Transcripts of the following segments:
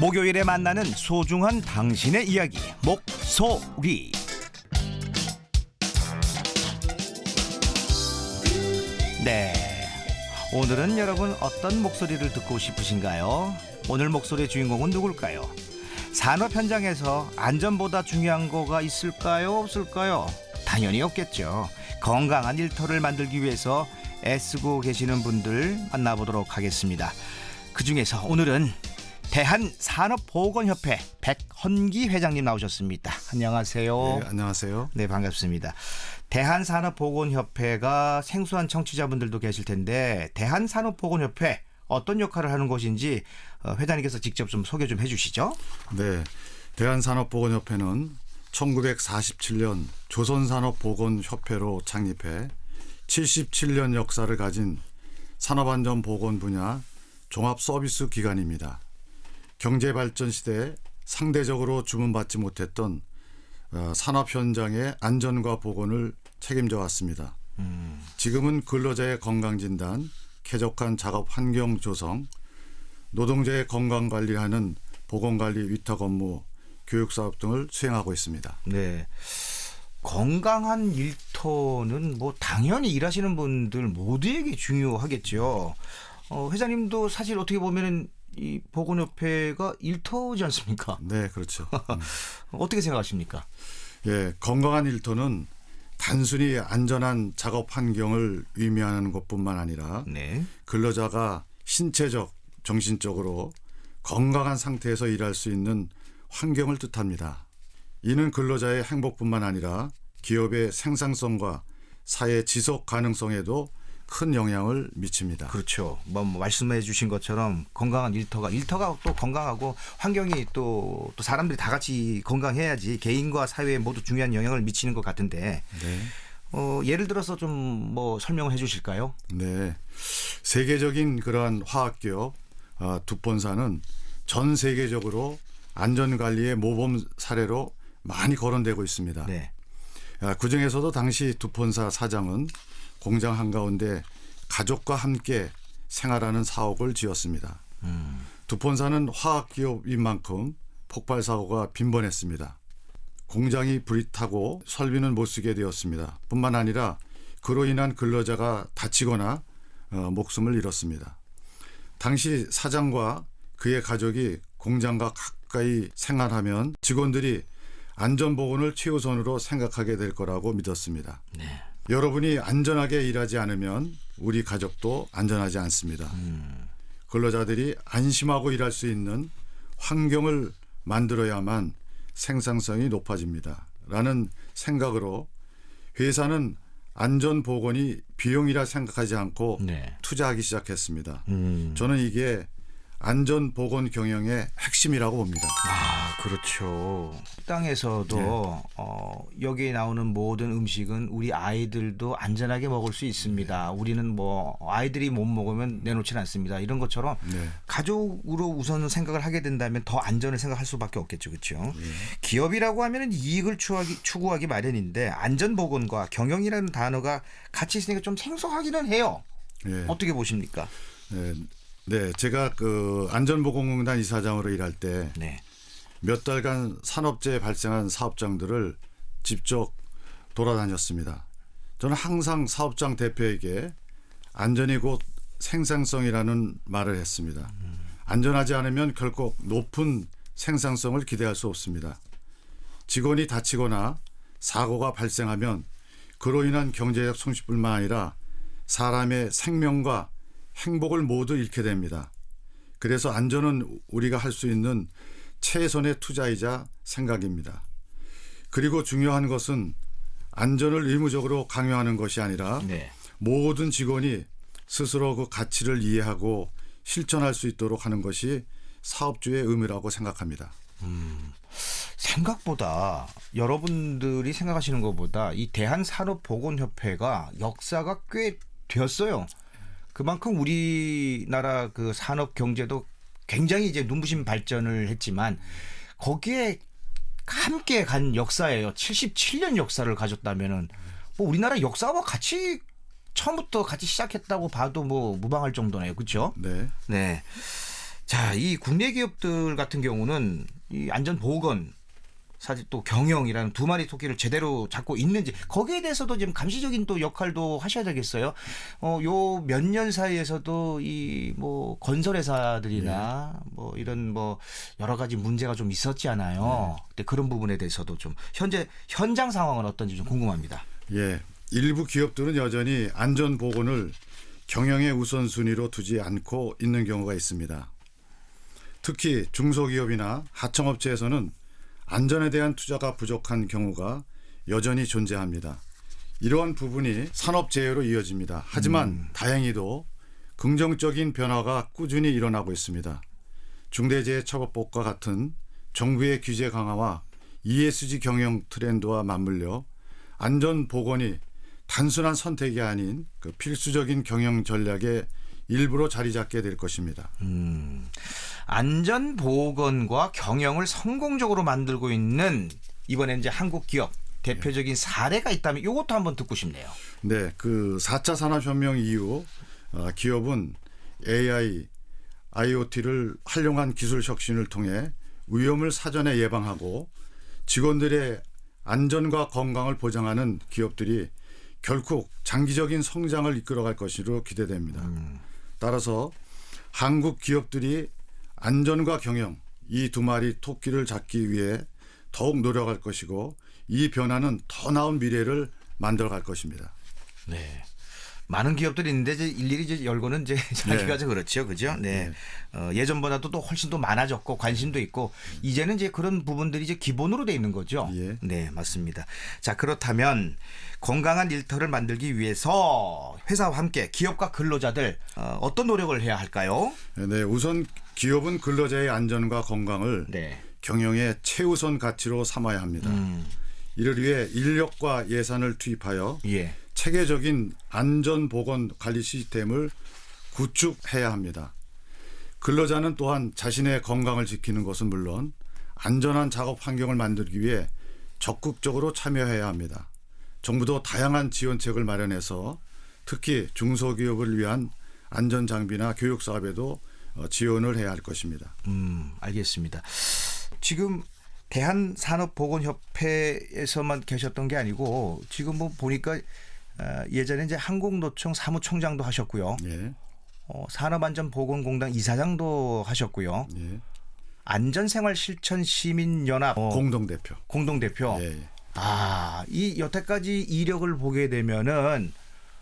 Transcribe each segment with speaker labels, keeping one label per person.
Speaker 1: 목요일에 만나는 소중한 당신의 이야기 목소리. 네, 오늘은 여러분 어떤 목소리를 듣고 싶으신가요? 오늘 목소리의 주인공은 누굴까요? 산업 현장에서 안전보다 중요한 거가 있을까요? 없을까요? 당연히 없겠죠. 건강한 일터를 만들기 위해서 애쓰고 계시는 분들 만나보도록 하겠습니다. 그중에서 오늘은 대한산업보건협회 백헌기 회장님 나오셨습니다. 안녕하세요.
Speaker 2: 네, 안녕하세요.
Speaker 1: 네, 반갑습니다. 대한산업보건협회가 생소한 청취자분들도 계실 텐데 대한산업보건협회 어떤 역할을 하는 곳인지 회장님께서 직접 좀 소개 좀 해주시죠.
Speaker 2: 네, 대한산업보건협회는 1947년 조선산업보건협회로 창립해 77년 역사를 가진 산업안전보건 분야 종합서비스 기관입니다. 경제발전 시대에 상대적으로 주문받지 못했던 산업 현장의 안전과 보건을 책임져 왔습니다. 지금은 근로자의 건강진단, 쾌적한 작업 환경 조성, 노동자의 건강관리하는 보건관리 위탁 업무, 교육사업 등을 수행하고 있습니다.
Speaker 1: 네, 건강한 일터는 뭐 당연히 일하시는 분들 모두에게 중요하겠죠. 회장님도 사실 어떻게 보면은 이 보건협회가 일터지 않습니까?
Speaker 2: 네, 그렇죠.
Speaker 1: 어떻게 생각하십니까?
Speaker 2: 예, 건강한 일터는 단순히 안전한 작업 환경을 의미하는 것뿐만 아니라
Speaker 1: 네.
Speaker 2: 근로자가 신체적, 정신적으로 건강한 상태에서 일할 수 있는 환경을 뜻합니다. 이는 근로자의 행복뿐만 아니라 기업의 생산성과 사회 지속 가능성에도 큰 영향을 미칩니다.
Speaker 1: 그렇죠. 뭐 말씀해 주신 것처럼 건강한 일터가 또 건강하고 환경이 또 사람들이 다 같이 건강해야지 개인과 사회에 모두 중요한 영향을 미치는 것 같은데
Speaker 2: 네.
Speaker 1: 예를 들어서 좀 뭐 설명을 해 주실까요?
Speaker 2: 네. 세계적인 그러한 화학기업 두폰사는 전 세계적으로 안전관리의 모범 사례로 많이 거론되고 있습니다.
Speaker 1: 네.
Speaker 2: 그중에서도 당시 두폰사 사장은 공장 한가운데 가족과 함께 생활하는 사옥을 지었습니다. 두폰사는 화학기업인 만큼 폭발 사고가 빈번했습니다. 공장이 불이 타고 설비는 못 쓰게 되었습니다. 뿐만 아니라 그로 인한 근로자가 다치거나 목숨을 잃었습니다. 당시 사장과 그의 가족이 공장과 가까이 생활하면 직원들이 안전보건을 최우선으로 생각하게 될 거라고 믿었습니다.
Speaker 1: 네.
Speaker 2: 여러분이 안전하게 일하지 않으면 우리 가족도 안전하지 않습니다. 근로자들이 안심하고 일할 수 있는 환경을 만들어야만 생산성이 높아집니다. 라는 생각으로 회사는 안전보건이 비용이라 생각하지 않고
Speaker 1: 네.
Speaker 2: 투자하기 시작했습니다. 저는 이게 안전보건 경영의 핵심이라고 봅니다.
Speaker 1: 그렇죠. 식당에서도 여기에 나오는 모든 음식은 우리 아이들도 안전하게 먹을 수 있습니다. 우리는 뭐 아이들이 못 먹으면 내놓지는 않습니다. 이런 것처럼
Speaker 2: 네.
Speaker 1: 가족으로 우선 생각을 하게 된다면 더 안전을 생각할 수밖에 없겠죠. 그렇죠. 기업이라고 하면 이익을 추구하기 마련인데 안전보건과 경영이라는 단어가 같이 있으니까 좀 생소하기는 해요.
Speaker 2: 네.
Speaker 1: 어떻게 보십니까?
Speaker 2: 네, 제가 그 안전보건공단 이사장으로 일할 때
Speaker 1: 네.
Speaker 2: 몇 달간 산업재해 발생한 사업장들을 직접 돌아다녔습니다. 저는 항상 사업장 대표에게 안전이 곧 생산성이라는 말을 했습니다. 안전하지 않으면 결코 높은 생산성을 기대할 수 없습니다. 직원이 다치거나 사고가 발생하면 그로 인한 경제적 손실뿐만 아니라 사람의 생명과 행복을 모두 잃게 됩니다. 그래서 안전은 우리가 할 수 있는 최선의 투자이자 생각입니다. 그리고 중요한 것은 안전을 의무적으로 강요하는 것이 아니라
Speaker 1: 네.
Speaker 2: 모든 직원이 스스로 그 가치를 이해하고 실천할 수 있도록 하는 것이 사업주의 의무라고 생각합니다.
Speaker 1: 생각보다 여러분들이 생각하시는 것보다 이 대한산업보건협회가 역사가 꽤 되었어요. 그만큼 우리나라 그 산업 경제도 굉장히 이제 눈부신 발전을 했지만 거기에 함께 간 역사예요. 77년 역사를 가졌다면은 뭐 우리나라 역사와 같이 처음부터 같이 시작했다고 봐도 뭐 무방할 정도네요. 그렇죠?
Speaker 2: 네.
Speaker 1: 네. 자, 이 국내 기업들 같은 경우는 이 안전보건 사실 또 경영이라는 두 마리 토끼를 제대로 잡고 있는지 거기에 대해서도 지금 감시적인 또 역할도 하셔야 되겠어요. 요 몇 년 사이에서도 이 뭐 건설회사들이나 뭐 이런 뭐 여러 가지 문제가 좀 있었잖아요. 근데 그런 부분에 대해서도 좀 현재 현장 상황은 어떤지 좀 궁금합니다.
Speaker 2: 예, 일부 기업들은 여전히 안전 보건을 경영의 우선순위로 두지 않고 있는 경우가 있습니다. 특히 중소기업이나 하청업체에서는 안전에 대한 투자가 부족한 경우가 여전히 존재합니다. 이러한 부분이 산업재해로 이어집니다. 하지만 다행히도 긍정적인 변화가 꾸준히 일어나고 있습니다. 중대재해처벌법과 같은 정부의 규제 강화와 ESG 경영 트렌드와 맞물려 안전보건이 단순한 선택이 아닌 그 필수적인 경영 전략의 일부로 자리 잡게 될 것입니다.
Speaker 1: 안전보건과 경영을 성공적으로 만들고 있는 이번에 이제 한국 기업 대표적인 사례가 있다면 이것도 한번 듣고 싶네요.
Speaker 2: 네, 그 4차 산업혁명 이후 기업은 AI, IoT를 활용한 기술 혁신을 통해 위험을 사전에 예방하고 직원들의 안전과 건강을 보장하는 기업들이 결국 장기적인 성장을 이끌어갈 것으로 기대됩니다. 따라서 한국 기업들이 안전과 경영 이 두 마리 토끼를 잡기 위해 더욱 노력할 것이고 이 변화는 더 나은 미래를 만들어갈 것입니다.
Speaker 1: 네. 많은 기업들이 있는데 이제 일일이 이제 열고는 이제 자기가 좀 그렇죠, 그죠? 네. 예전보다도 또 훨씬 더 많아졌고 관심도 있고 이제는 이제 그런 부분들이 이제 기본으로 돼 있는 거죠.
Speaker 2: 예.
Speaker 1: 네, 맞습니다. 자, 그렇다면 건강한 일터를 만들기 위해서 회사와 함께 기업과 근로자들 어떤 노력을 해야 할까요?
Speaker 2: 네, 우선 기업은 근로자의 안전과 건강을
Speaker 1: 네.
Speaker 2: 경영의 최우선 가치로 삼아야 합니다. 이를 위해 인력과 예산을 투입하여
Speaker 1: 예.
Speaker 2: 체계적인 안전보건 관리 시스템을 구축해야 합니다. 근로자는 또한 자신의 건강을 지키는 것은 물론 안전한 작업 환경을 만들기 위해 적극적으로 참여해야 합니다. 정부도 다양한 지원책을 마련해서 특히 중소기업을 위한 안전장비나 교육 사업에도 지원을 해야 할 것입니다.
Speaker 1: 알겠습니다. 지금 대한산업보건협회에서만 계셨던 게 아니고 지금 뭐 보니까 예전에 이제 한국노총 사무총장도 하셨고요.
Speaker 2: 예.
Speaker 1: 산업안전보건공단 이사장도 하셨고요.
Speaker 2: 예.
Speaker 1: 안전생활실천시민연합 공동대표.
Speaker 2: 예, 예.
Speaker 1: 이 여태까지 이력을 보게 되면은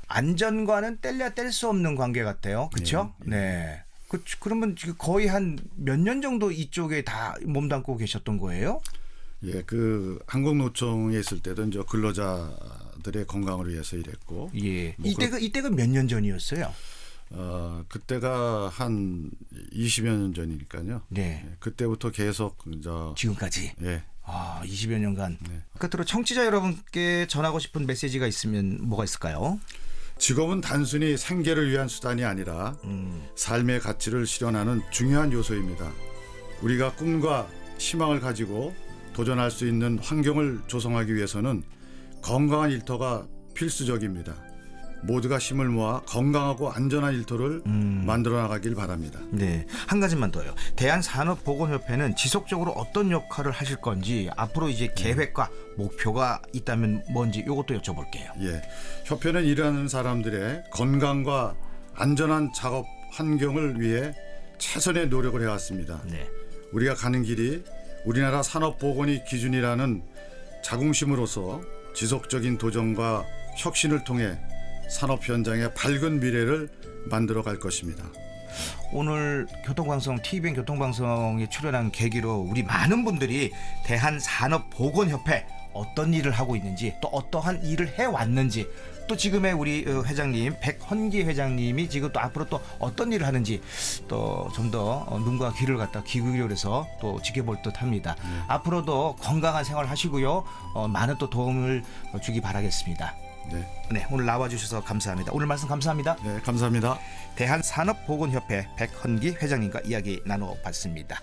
Speaker 1: 안전과는 뗄래야 뗄 수 없는 관계 같아요. 그렇죠?
Speaker 2: 예, 예.
Speaker 1: 네. 그러면 지금 거의 한 몇 년 정도 이쪽에 다 몸담고 계셨던 거예요?
Speaker 2: 예, 그 한국노총에 있을 때도 이제 근로자들의 건강을 위해서 일했고,
Speaker 1: 예.
Speaker 2: 뭐
Speaker 1: 이때가 몇 년 전이었어요?
Speaker 2: 그때가 한 20여 년 전이니까요.
Speaker 1: 네.
Speaker 2: 예, 그때부터 계속
Speaker 1: 지금까지.
Speaker 2: 예.
Speaker 1: 20여 년간.
Speaker 2: 네.
Speaker 1: 끝으로 청취자 여러분께 전하고 싶은 메시지가 있으면 뭐가 있을까요?
Speaker 2: 직업은 단순히 생계를 위한 수단이 아니라 삶의 가치를 실현하는 중요한 요소입니다. 우리가 꿈과 희망을 가지고 도전할 수 있는 환경을 조성하기 위해서는 건강한 일터가 필수적입니다. 모두가 힘을 모아 건강하고 안전한 일터를 만들어 나가길 바랍니다.
Speaker 1: 네, 한 가지만 더요. 대한산업보건협회는 지속적으로 어떤 역할을 하실 건지 앞으로 이제 계획과 목표가 있다면 뭔지 이것도 여쭤볼게요.
Speaker 2: 예, 협회는 일하는 사람들의 건강과 안전한 작업 환경을 위해 최선의 노력을 해왔습니다.
Speaker 1: 네.
Speaker 2: 우리가 가는 길이 우리나라 산업보건이 기준이라는 자긍심으로서 지속적인 도전과 혁신을 통해 산업 현장의 밝은 미래를 만들어갈 것입니다.
Speaker 1: 오늘 교통방송 TVN 교통방송에 출연한 계기로 우리 많은 분들이 대한산업보건협회 어떤 일을 하고 있는지 또 어떠한 일을 해왔는지 또 지금의 우리 회장님 백헌기 회장님이 지금 또 앞으로 또 어떤 일을 하는지 또 좀 더 눈과 귀를 갖다 귀 기울여서 또 지켜볼 듯합니다. 앞으로도 건강한 생활 하시고요. 많은 또 도움을 주기 바라겠습니다. 네, 오늘 나와주셔서 감사합니다. 오늘 말씀 감사합니다.
Speaker 2: 네, 감사합니다.
Speaker 1: 대한산업보건협회 백헌기 회장님과 이야기 나눠봤습니다.